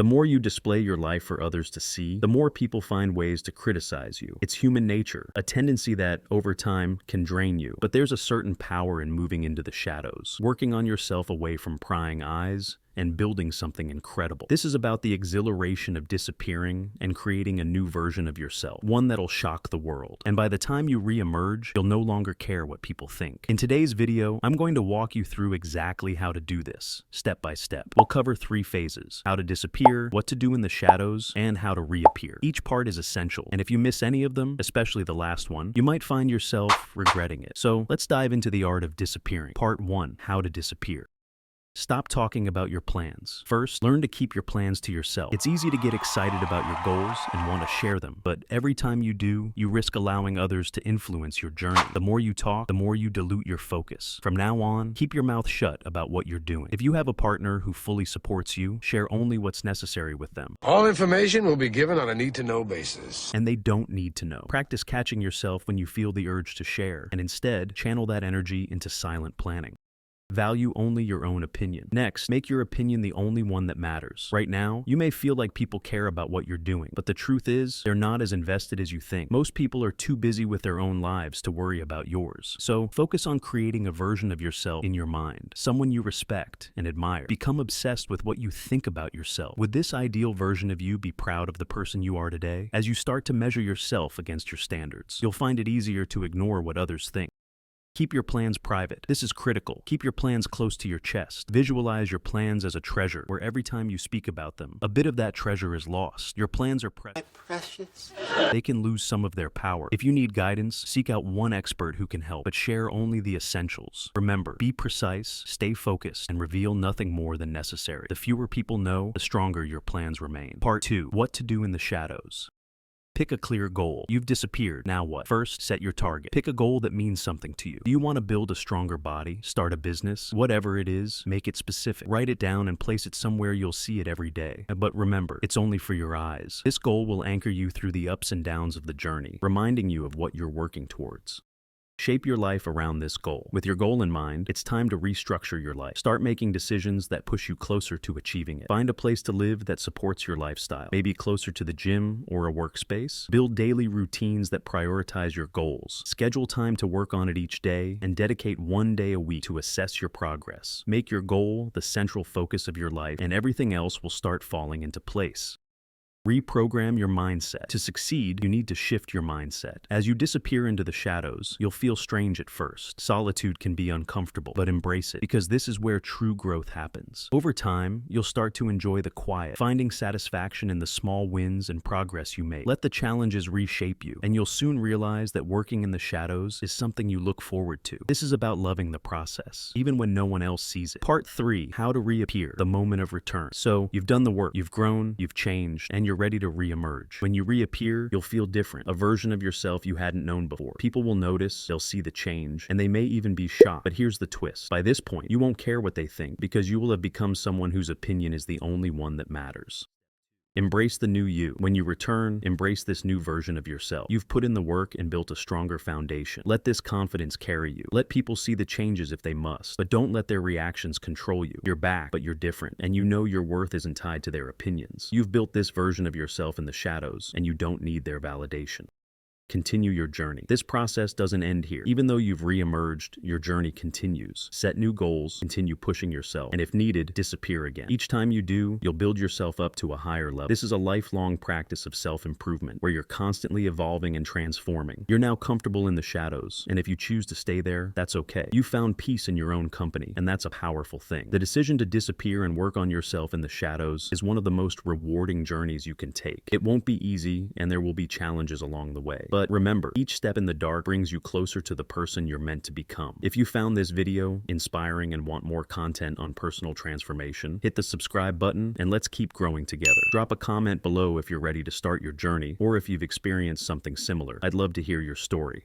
The more you display your life for others to see, the more people find ways to criticize you. It's human nature, a tendency that, over time, can drain you. But there's a certain power in moving into the shadows, working on yourself away from prying eyes, and building something incredible. This is about the exhilaration of disappearing and creating a new version of yourself, one that'll shock the world. And by the time you re-emerge, you'll no longer care what people think. In today's video, I'm going to walk you through exactly how to do this, step by step. We'll cover 3 phases: how to disappear, what to do in the shadows, and how to reappear. Each part is essential, and if you miss any of them, especially the last one, you might find yourself regretting it. So let's dive into the art of disappearing. Part 1: how to disappear. Stop talking about your plans. First, learn to keep your plans to yourself. It's easy to get excited about your goals and want to share them, but every time you do, you risk allowing others to influence your journey. The more you talk, the more you dilute your focus. From now on, keep your mouth shut about what you're doing. If you have a partner who fully supports you, share only what's necessary with them. All information will be given on a need-to-know basis. And they don't need to know. Practice catching yourself when you feel the urge to share, and instead, channel that energy into silent planning. Value only your own opinion. Next, make your opinion the only one that matters. Right now, you may feel like people care about what you're doing, but the truth is, they're not as invested as you think. Most people are too busy with their own lives to worry about yours. So, focus on creating a version of yourself in your mind, someone you respect and admire. Become obsessed with what you think about yourself. Would this ideal version of you be proud of the person you are today? As you start to measure yourself against your standards, you'll find it easier to ignore what others think. Keep your plans private. This is critical. Keep your plans close to your chest. Visualize your plans as a treasure, where every time you speak about them, a bit of that treasure is lost. Your plans are precious. They can lose some of their power. If you need guidance, seek out one expert who can help, but share only the essentials. Remember, be precise, stay focused, and reveal nothing more than necessary. The fewer people know, the stronger your plans remain. Part 2: what to do in the shadows. Pick a clear goal. You've disappeared. Now what? First, set your target. Pick a goal that means something to you. Do you want to build a stronger body, start a business? Whatever it is, make it specific. Write it down and place it somewhere you'll see it every day. But remember, it's only for your eyes. This goal will anchor you through the ups and downs of the journey, reminding you of what you're working towards. Shape your life around this goal. With your goal in mind, it's time to restructure your life. Start making decisions that push you closer to achieving it. Find a place to live that supports your lifestyle, maybe closer to the gym or a workspace. Build daily routines that prioritize your goals. Schedule time to work on it each day, and dedicate 1 day a week to assess your progress. Make your goal the central focus of your life, and everything else will start falling into place. Reprogram your mindset. To succeed, you need to shift your mindset. As you disappear into the shadows, you'll feel strange at first. Solitude can be uncomfortable, but embrace it, because this is where true growth happens. Over time, you'll start to enjoy the quiet, finding satisfaction in the small wins and progress you make. Let the challenges reshape you, and you'll soon realize that working in the shadows is something you look forward to. This is about loving the process, even when no one else sees it. Part 3: how to reappear, the moment of return. So, you've done the work, you've grown, you've changed, and you're ready to re-emerge. When you reappear, you'll feel different, a version of yourself you hadn't known before. People will notice, they'll see the change, and they may even be shocked. But here's the twist. By this point, you won't care what they think, because you will have become someone whose opinion is the only one that matters. Embrace the new you. When you return, embrace this new version of yourself. You've put in the work and built a stronger foundation. Let this confidence carry you. Let people see the changes if they must, but don't let their reactions control you. You're back, but you're different, and you know your worth isn't tied to their opinions. You've built this version of yourself in the shadows, and you don't need their validation. Continue your journey. This process doesn't end here. Even though you've re-emerged, your journey continues. Set new goals, continue pushing yourself, and if needed, disappear again. Each time you do, you'll build yourself up to a higher level. This is a lifelong practice of self-improvement, where you're constantly evolving and transforming. You're now comfortable in the shadows, and if you choose to stay there, that's okay. You found peace in your own company, and that's a powerful thing. The decision to disappear and work on yourself in the shadows is one of the most rewarding journeys you can take. It won't be easy, and there will be challenges along the way. But remember, each step in the dark brings you closer to the person you're meant to become. If you found this video inspiring and want more content on personal transformation, hit the subscribe button and let's keep growing together. Drop a comment below if you're ready to start your journey, or if you've experienced something similar. I'd love to hear your story.